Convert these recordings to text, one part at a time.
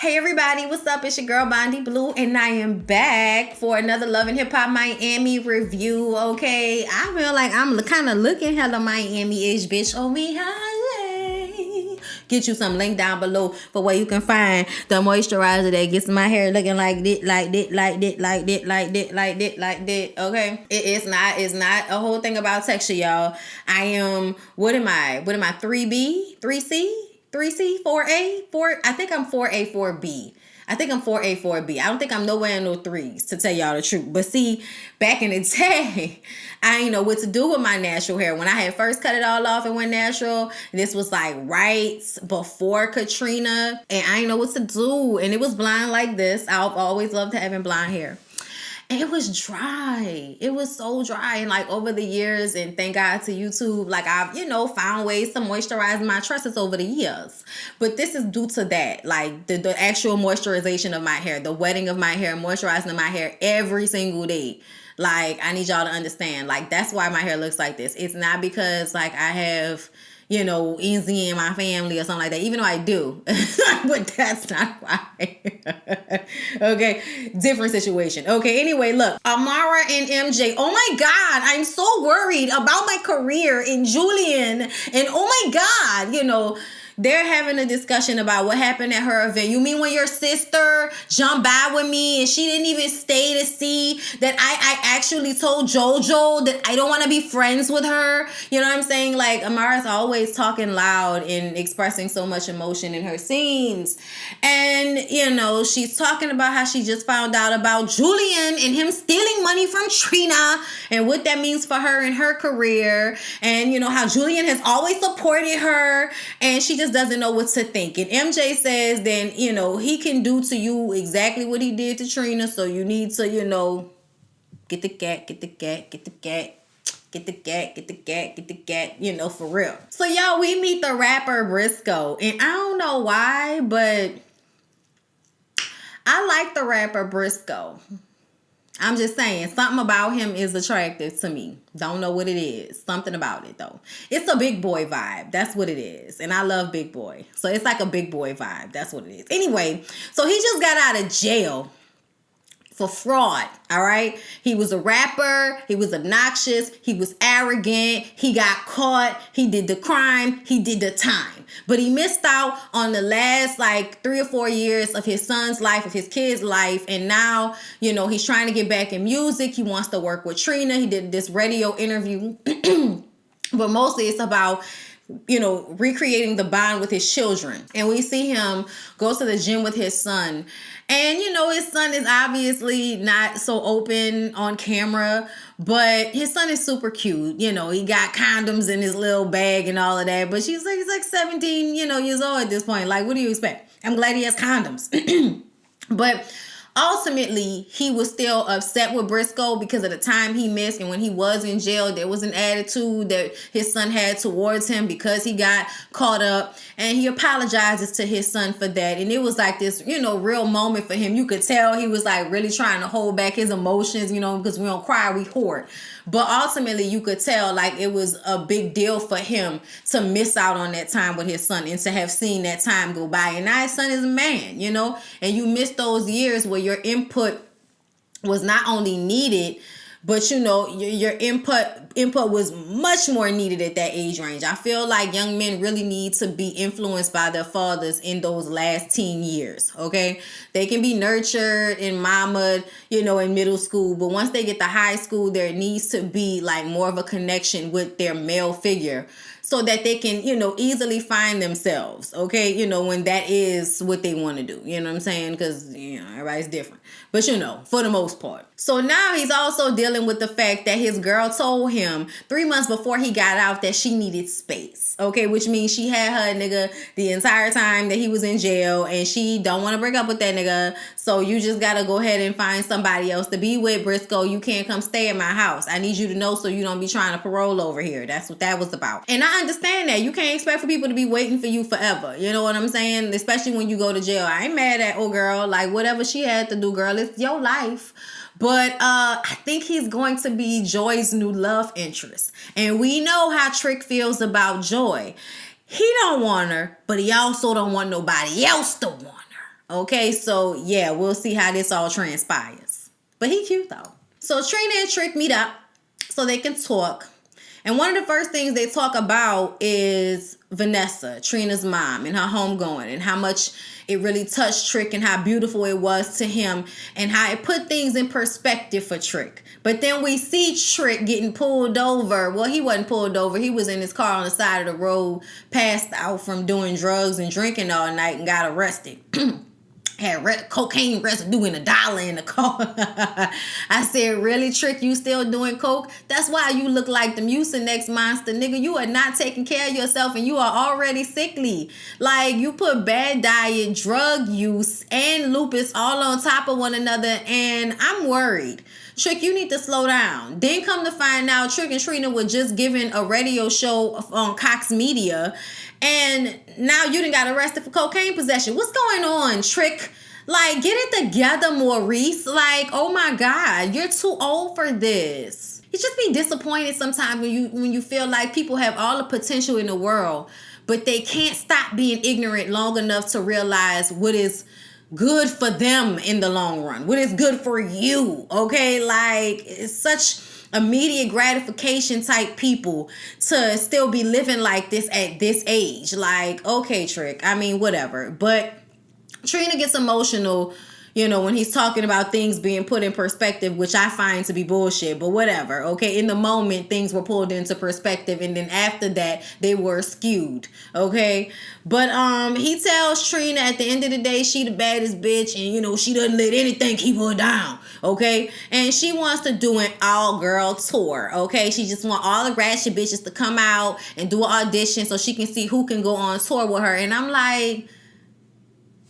Hey everybody, what's up? It's your girl Bondy Blue, and I am back for another Love and Hip Hop Miami review. Okay, I feel like I'm kind of looking hella Miami-ish, bitch. Oh me, highway. Get you some link down below for where you can find the moisturizer that gets my hair looking like this, like this, like this, like this, like this, like this, like this. Okay, it's not a whole thing about texture, y'all. I am. What am I? 3B, 3C? 3C, 4A, 4. I think I'm 4A, 4B. I think I'm 4A, 4B. I don't think I'm nowhere in no threes, to tell y'all the truth. But see, back in the day, I didn't know what to do with my natural hair. When I had first cut it all off and went natural, this was like right before Katrina, and I didn't know what to do. And it was blonde like this. I've always loved having blonde hair. And it was dry. It was so dry. And like over the years, and thank God to YouTube, like I've, found ways to moisturize my tresses over the years. But this is due to that. Like the actual moisturization of my hair, the wetting of my hair, moisturizing of my hair every single day. Like I need y'all to understand. Like that's why my hair looks like this. It's not because like I have, easy in my family or something like that, even though I do. But that's not why. Okay, different situation. Okay, anyway, look. Amara and MJ. Oh my God, I'm so worried about my career in Julian. And oh my God, they're having a discussion about what happened at her event. You mean when your sister jumped by with me and she didn't even stay to see that I actually told JoJo that I don't want to be friends with her? You know what I'm saying? Like, Amara's always talking loud and expressing so much emotion in her scenes. And, she's talking about how she just found out about Julian and him stealing money from Trina and what that means for her in her career. And, how Julian has always supported her and she just doesn't know what to think. And MJ says then, he can do to you exactly what he did to Trina. So you need to, get the cat, get the cat, get the cat. Get the cat, get the cat, get the cat, for real. So, y'all, we meet the rapper Brisco. And I don't know why, but I like the rapper Brisco. I'm just saying, something about him is attractive to me. Don't know what it is. Something about it, though. It's a big boy vibe. That's what it is. And I love big boy. So it's like a big boy vibe. That's what it is. Anyway, so he just got out of jail for fraud, all right? He was a rapper. He was obnoxious. He was arrogant. He got caught. He did the crime. He did the time. But he missed out on the last, 3 or 4 years of his son's life, of his kid's life. And now, he's trying to get back in music. He wants to work with Trina. He did this radio interview. But mostly it's about recreating the bond with his children. And we see him go to the gym with his son. And, his son is obviously not so open on camera, but his son is super cute. He got condoms in his little bag and all of that. But he's like 17, years old at this point. Like, what do you expect? I'm glad he has condoms. But ultimately, he was still upset with Brisco because of the time he missed. And when he was in jail, there was an attitude that his son had towards him because he got caught up. And he apologizes to his son for that. And it was like this, real moment for him. You could tell he was like really trying to hold back his emotions, because we don't cry, we hoard. But ultimately, you could tell like it was a big deal for him to miss out on that time with his son and to have seen that time go by. And now his son is a man, and you miss those years where your input was not only needed, but your input was much more needed at that age range. I feel like young men really need to be influenced by their fathers in those last teen years, okay? They can be nurtured and mamaed, in middle school, but once they get to high school, there needs to be like more of a connection with their male figure so that they can, easily find themselves, okay? When that is what they want to do, you know what I'm saying? Because, everybody's different. But, for the most part. So now he's also dealing with the fact that his girl told him 3 months before he got out that she needed space, okay? Which means she had her nigga the entire time that he was in jail and she don't want to break up with that nigga. So you just got to go ahead and find somebody else to be with, Brisco. You can't come stay at my house. I need you to know so you don't be trying to parole over here. That's what that was about. And I understand that. You can't expect for people to be waiting for you forever. You know what I'm saying? Especially when you go to jail. I ain't mad at old girl. Like, whatever she had to do, girl, it's your life. But I think he's going to be Joy's new love interest. And we know how Trick feels about Joy. He don't want her, but he also don't want nobody else to want her. Okay, so yeah, we'll see how this all transpires. But he cute though. So Trina and Trick meet up so they can talk. And one of the first things they talk about is Vanessa, Trina's mom, and her homegoing, and how much it really touched Trick and how beautiful it was to him and how it put things in perspective for Trick. But then we see Trick getting pulled over. Well, he wasn't pulled over. He was in his car on the side of the road, passed out from doing drugs and drinking all night and got arrested. Had cocaine residue in $1 in the car. I said, really, Trick, you still doing coke? That's why you look like the Mucinex monster, nigga. You are not taking care of yourself and you are already sickly. Like, you put bad diet, drug use, and lupus all on top of one another, and I'm worried. Trick, you need to slow down. Then come to find out, Trick and Trina were just given a radio show on Cox Media, and now you done got arrested for cocaine possession. What's going on, Trick? Like, get it together, Maurice. Like, oh my God, you're too old for this. You just be disappointed sometimes when you feel like people have all the potential in the world, but they can't stop being ignorant long enough to realize what is good for them in the long run, what is good for you. Okay, like, it's such immediate gratification type people to still be living like this at this age. Like, okay, Trick, I mean, whatever. But Trina gets emotional, you know, when he's talking about things being put in perspective, which I find to be bullshit, but whatever. Okay, in the moment, things were pulled into perspective, and then after that, they were skewed. Okay, but he tells Trina at the end of the day, she the baddest bitch, and you know, she doesn't let anything keep her down. Okay, and she wants to do an all-girl tour. Okay, she just want all the ratchet bitches to come out and do an audition so she can see who can go on tour with her. And I'm like,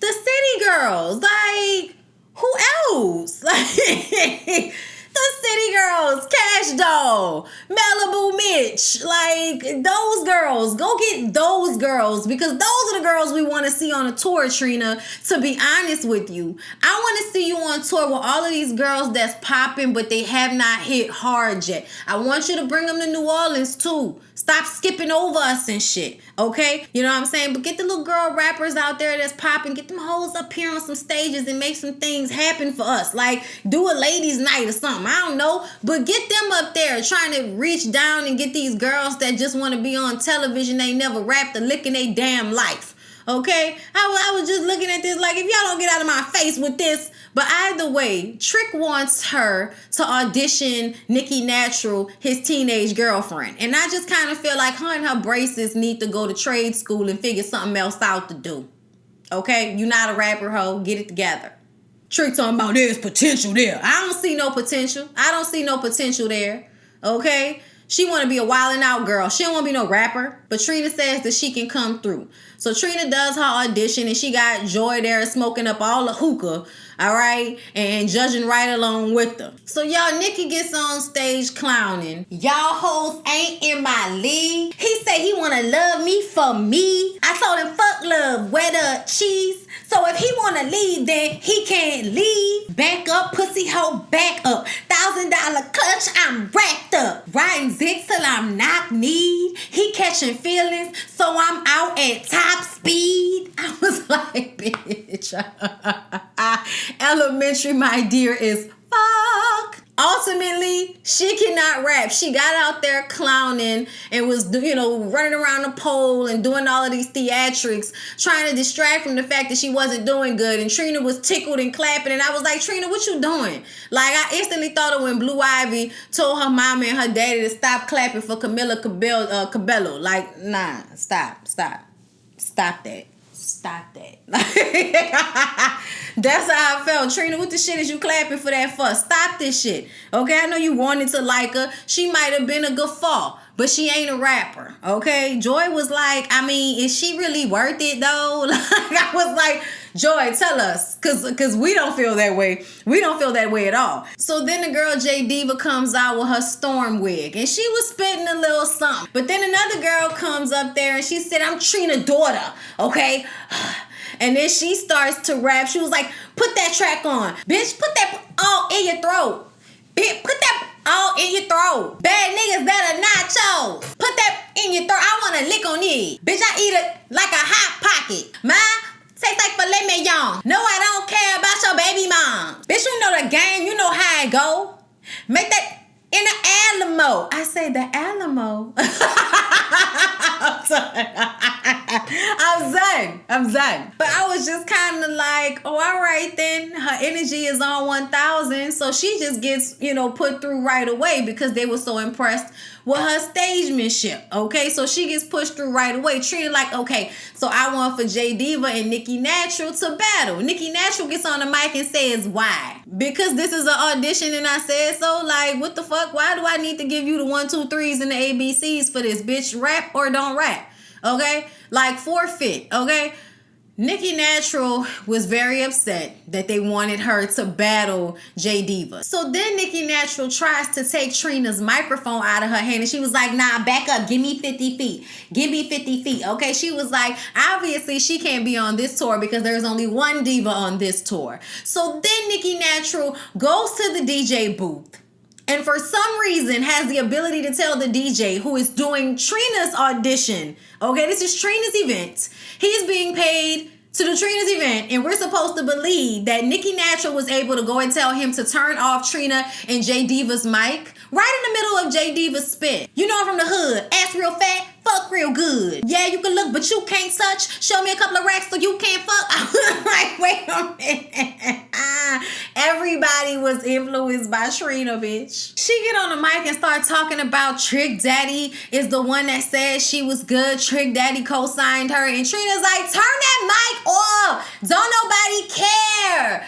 the city girls, like, who else? Like, the city girls, Cash Doll, Malibu Mitch, like, those girls. Go get those girls, because those are the girls we want to see on a tour, Trina, to be honest with you. I want to see you on tour with all of these girls that's popping, but they have not hit hard yet. I want you to bring them to New Orleans, too. Stop skipping over us and shit, okay? You know what I'm saying? But get the little girl rappers out there that's popping. Get them hoes up here on some stages and make some things happen for us. Like, do a ladies' night or something. I don't know. But get them up there trying to reach down and get these girls that just want to be on television. They never rapped a lick in their damn life, okay? I was just looking at this like, if y'all don't get out of my face with this. But either way, Trick wants her to audition Nicki Natural, his teenage girlfriend. And I just kind of feel like her and her braces need to go to trade school and figure something else out to do. Okay? You're not a rapper, hoe. Get it together. Trick talking about there's potential there. I don't see no potential. I don't see no potential there. Okay? She want to be a wildin' out girl. She don't want to be no rapper. But Trina says that she can come through. So Trina does her audition, and she got Joy there smoking up all the hookah, all right, and judging right along with them. So y'all, Nikki gets on stage clowning. Y'all hoes ain't in my league. He said he want to love me for me. I told him fuck love, where the cheese. So if he want to leave, then he can't leave. Back up, pussy hoe, back up. $1,000 clutch, I'm racked up. Riding zick till I'm knock-kneed. He catching feelings, so I'm out at top speed. I was like, bitch. Elementary, my dear, is fuck. Ultimately, she cannot rap. She got out there clowning and was, you know, running around the pole and doing all of these theatrics, trying to distract from the fact that she wasn't doing good. And Trina was tickled and clapping. And I was like, Trina, what you doing? Like, I instantly thought of when Blue Ivy told her mama and her daddy to stop clapping for Camila Cabello. Like, nah, stop that. Stop that. That's how I felt. Trina, what the shit is you clapping for that for? Stop this shit. Okay, I know you wanted to like her. She might have been a guffaw, but she ain't a rapper. Okay, Joy was like, I mean, is she really worth it though? Like, I was like, Joy, tell us, cause we don't feel that way. We don't feel that way at all. So then the girl J Diva comes out with her storm wig, and she was spitting a little something. But then another girl comes up there and she said, I'm Trina's daughter, okay? And then she starts to rap. She was like, put that track on. Bitch, put that all in your throat. Bitch, put that all in your throat. Bad niggas that are nachos. Put that in your throat. I want to lick on it. Bitch, I eat it like a hot pocket. My Tastes like filet mignon. No, I don't care about your baby mom. Bitch, you know the game. You know how it go. Make that in the Alamo. I say the Alamo. I'm done. But I was just kind of like, oh, all right then. Her energy is on 1,000. So she just gets, put through right away because they were so impressed with her stagemanship. Okay, so she gets pushed through right away. Trina like, okay, so I want for J Diva and Nikki Natural to battle. Nikki Natural gets on the mic and says, why? Because this is an audition and I said so. Like, what the fuck? Why do I need to give you the 1, 2, 3s and the ABCs for this? Bitch, rap or don't rap. Okay? Like, forfeit. Okay? Nikki Natural was very upset that they wanted her to battle J Diva. So then Nikki Natural tries to take Trina's microphone out of her hand and she was like, nah, back up. Give me 50 feet. Give me 50 feet. Okay, she was like, obviously she can't be on this tour because there's only one diva on this tour. So then Nikki Natural goes to the DJ booth and for some reason has the ability to tell the DJ who is doing Trina's audition, okay, this is Trina's event. He's being paid to do Trina's event, and we're supposed to believe that Nikki Natural was able to go and tell him to turn off Trina and J Diva's mic right in the middle of J Diva's spit. You know I'm from the hood. Ass real fat, fuck real good. Yeah, you can look, but you can't touch. Show me a couple of racks so you can't fuck. I was like, wait a minute. Everybody was influenced by Trina, bitch. She get on the mic and start talking about Trick Daddy is the one that said she was good. Trick Daddy co-signed her. And Trina's like, turn that mic off. Don't nobody care.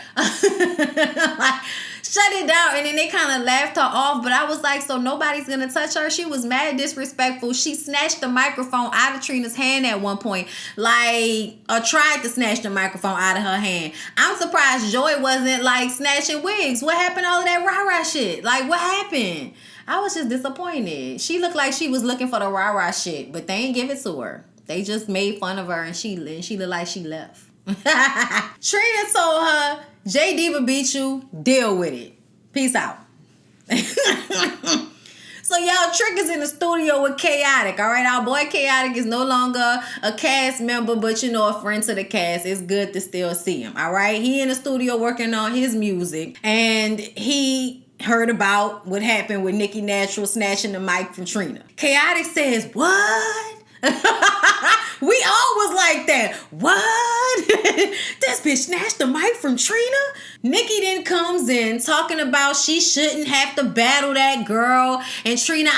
Like, shut it down. And then they kind of laughed her off. But I was like, so nobody's going to touch her? She was mad disrespectful. She snatched the microphone out of Trina's hand at one point. Like, or tried to snatch the microphone out of her hand. I'm surprised Joy wasn't, like, snatching wigs. What happened to all of that rah-rah shit? Like, what happened? I was just disappointed. She looked like she was looking for the rah-rah shit. But they ain't give it to her. They just made fun of her and she looked like she left. Trina told her, J Diva beat you, deal with it. Peace out. So y'all, Trick is in the studio with Chaotic, all right? Our boy Chaotic is no longer a cast member, but a friend to the cast. It's good to still see him, all right? He in the studio working on his music, and he heard about what happened with Nikki Natural snatching the mic from Trina. Chaotic says, what? We all was like that. What? This bitch snatched the mic from Trina? Nikki then comes in talking about she shouldn't have to battle that girl. And Trina,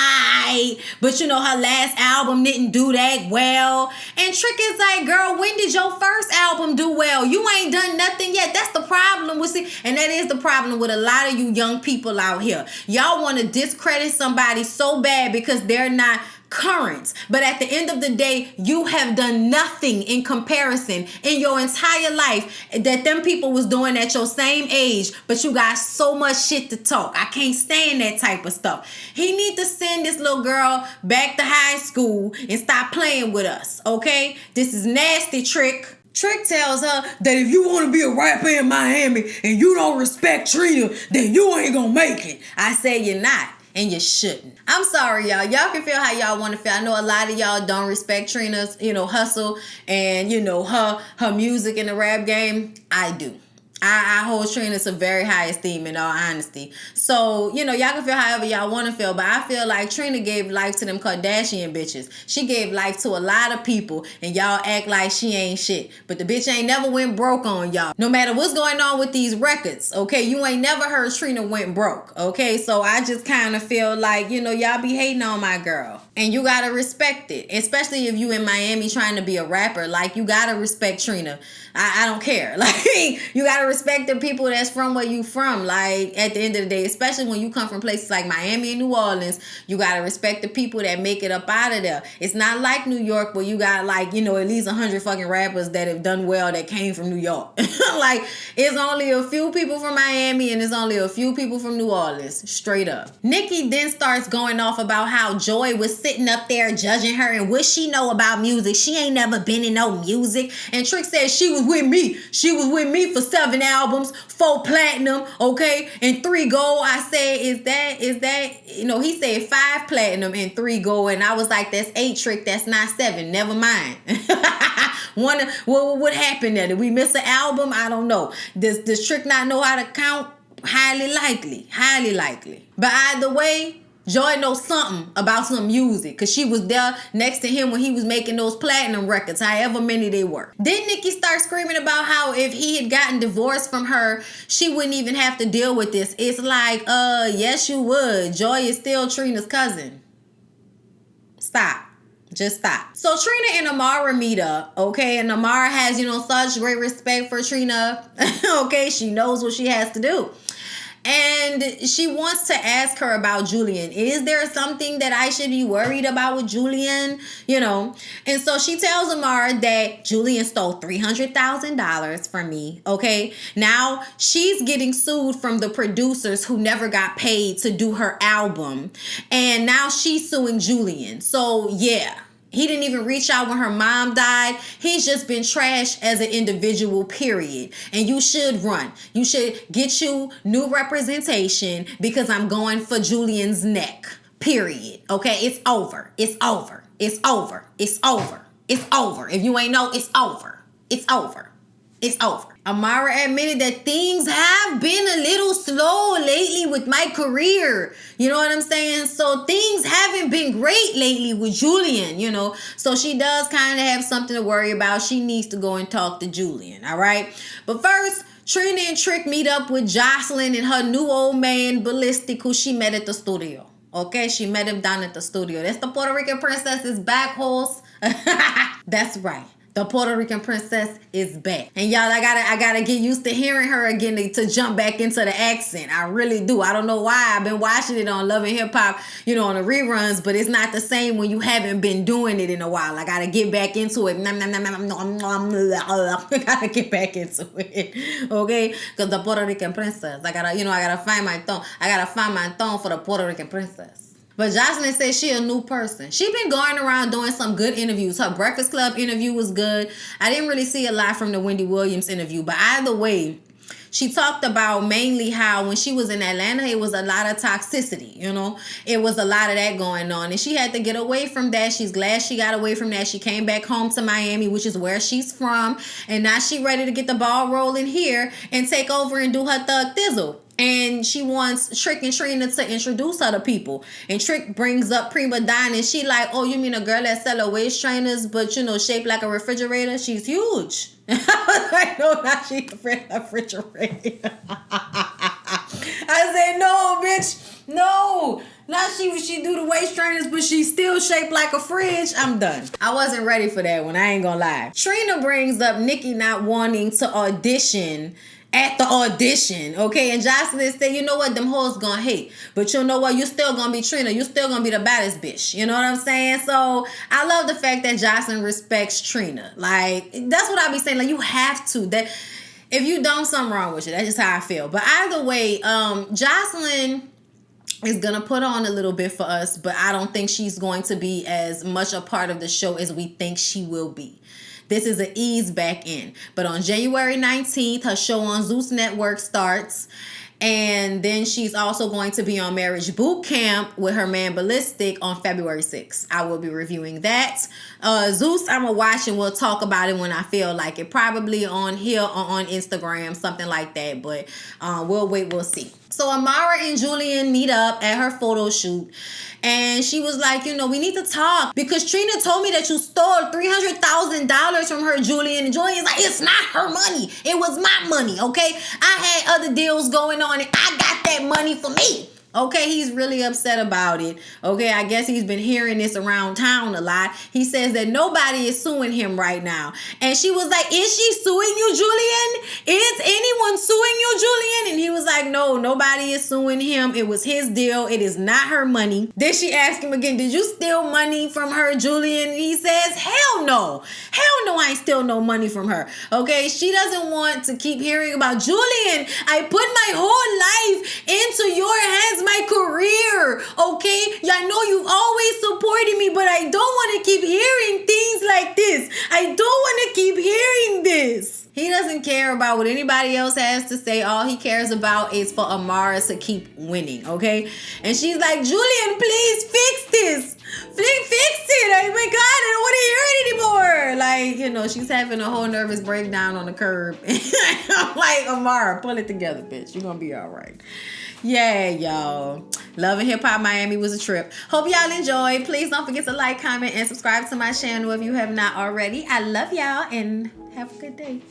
but her last album didn't do that well. And Trick is like, girl, when did your first album do well? You ain't done nothing yet. That's the problem with it. And that is the problem with a lot of you young people out here. Y'all want to discredit somebody so bad because they're not current. But at the end of the day, you have done nothing in comparison in your entire life that them people was doing at your same age, but you got so much shit to talk. I can't stand that type of stuff. He need to send this little girl back to high school and stop playing with us, okay? This is nasty, Trick. Trick tells her that if you want to be a rapper in Miami and you don't respect Trina, then you ain't gonna make it. I say you're not. And you shouldn't. I'm sorry, y'all. Y'all can feel how y'all want to feel. I know a lot of y'all don't respect Trina's, hustle and, her music in the rap game. I do. I hold Trina to very high esteem in all honesty. So, y'all can feel however y'all want to feel. But I feel like Trina gave life to them Kardashian bitches. She gave life to a lot of people. And y'all act like she ain't shit. But the bitch ain't never went broke on y'all. No matter what's going on with these records, okay? You ain't never heard Trina went broke, okay? So I just kind of feel like, y'all be hating on my girl. And you got to respect it. Especially if you in Miami trying to be a rapper. Like, you got to respect Trina. I don't care. Like, you got to respect the people that's from where you from. Like, at the end of the day, especially when you come from places like Miami and New Orleans, you got to respect the people that make it up out of there. It's not like New York where you got, like, at least 100 fucking rappers that have done well that came from New York. Like, it's only a few people from Miami and it's only a few people from New Orleans. Straight up. Nikki then starts going off about how Joy was sitting up there judging her and what she know about music. She ain't never been in no music. And Trick said she was with me. She was with me for 7 albums, 4 platinum, okay, and 3 gold. I said, is that, you know, he said 5 platinum and 3 gold. And I was like, that's 8, Trick. That's not 7. Never mind. What happened there? Did we miss an album? I don't know. Does Trick not know how to count? Highly likely. But either way, Joy knows something about some music because she was there next to him when he was making those platinum records, however many they were. Then Nikki starts screaming about how if he had gotten divorced from her, she wouldn't even have to deal with this. It's like, yes, you would. Joy is still Trina's cousin. Stop. Just stop. So Trina and Amara meet up, okay? And Amara has, you know, such great respect for Trina. Okay, she knows what she has to do. And she wants to ask her about Julian. Is there something that I should be worried about with Julian? You know? And so she tells Amara that Julian stole $300,000 from me, okay? Now, she's getting sued from the producers who never got paid to do her album. And now she's suing Julian. So, yeah. He didn't even reach out when her mom died. He's just been trashed as an individual, period. And you should run. You should get you new representation because I'm going for Julian's neck, period. Okay, it's over. It's over. It's over. It's over. It's over. If you ain't know, it's over. It's over. It's over. Amara admitted that things have been a little slow lately with my career. You know what I'm saying? So things haven't been great lately with Julian, you know. So she does kind of have something to worry about. She needs to go and talk to Julian, all right? But first, Trina and Trick meet up with Joseline and her new old man, Ballistic, who she met at the studio. Okay, she met him down at the studio. That's the Puerto Rican princess's back horse. That's right. The Puerto Rican princess is back. And y'all, I gotta get used to hearing her again to jump back into the accent. I really do. I don't know why. I've been watching it on Love and Hip Hop, you know, on the reruns, but it's not the same when you haven't been doing it in a while. I gotta get back into it. I gotta get back into it. Okay? Because the Puerto Rican princess. I gotta find my tone. I gotta find my tone for the Puerto Rican princess. But Joseline says she a new person. She been going around doing some good interviews. Her Breakfast Club interview was good. I didn't really see a lot from the Wendy Williams interview. But either way, she talked about mainly how when she was in Atlanta, it was a lot of toxicity, you know. It was a lot of that going on. And she had to get away from that. She's glad she got away from that. She came back home to Miami, which is where she's from. And now she ready to get the ball rolling here and take over and do her thug thizzle. And she wants Trick and Trina to introduce her to people. And Trick brings up Prima Donna. And she like, oh, you mean a girl that sell her waist trainers, but, you know, shaped like a refrigerator? She's huge. I was like, no, not she a refrigerator. I said, no, bitch. No. Not she do the waist trainers, but she's still shaped like a fridge. I'm done. I wasn't ready for that one. I ain't gonna lie. Trina brings up Nikki not wanting to audition at the audition, okay? And Joseline said, you know what? Them hoes gonna hate. But you know what? You still gonna be Trina. You still gonna be the baddest bitch. You know what I'm saying? So I love the fact that Joseline respects Trina. Like, that's what I be saying. Like, you have to. That if you don't, something wrong with you. That's just how I feel. But either way, Joseline is gonna put on a little bit for us, but I don't think she's going to be as much a part of the show as we think she will be. This is an ease back in. But on January 19th, her show on Zeus Network starts. And then she's also going to be on Marriage Boot Camp with her man Ballistic on February 6th. I will be reviewing that. Zeus, I'm going to watch and we'll talk about it when I feel like it. Probably on here or on Instagram, something like that. But we'll wait, we'll see. So Amara and Julian meet up at her photo shoot. And she was like, you know, we need to talk because Trina told me that you stole $300,000 from her, Julian. And Julian's like, it's not her money. It was my money, okay? I had other deals going on and I got that money for me. Okay, he's really upset about it. Okay, I guess he's been hearing this around town a lot. He says that nobody is suing him right now. And she was like, is she suing you, Julian? Is anyone suing you, Julian? And he was like, like, no, nobody is suing him. It was his deal. It is not her money. Then she asked him again, did you steal money from her, Julian? He says, hell no. Hell no, I ain't steal no money from her. Okay, she doesn't want to keep hearing about Julian. I put my whole life into your hands, my career. Okay, I know you've always supported me, but I don't want to keep hearing things like this. I don't want to keep hearing this. He doesn't care about what anybody else has to say. All he cares about is for Amara to keep winning, okay? And she's like, Julian, please fix this. Please fix it. Oh my God, I don't want to hear it anymore. Like, you know, she's having a whole nervous breakdown on the curb. I'm like, Amara, pull it together, bitch. You're going to be all right. Yeah, y'all. Love and Hip Hop Miami was a trip. Hope y'all enjoyed. Please don't forget to like, comment, and subscribe to my channel if you have not already. I love y'all and have a good day.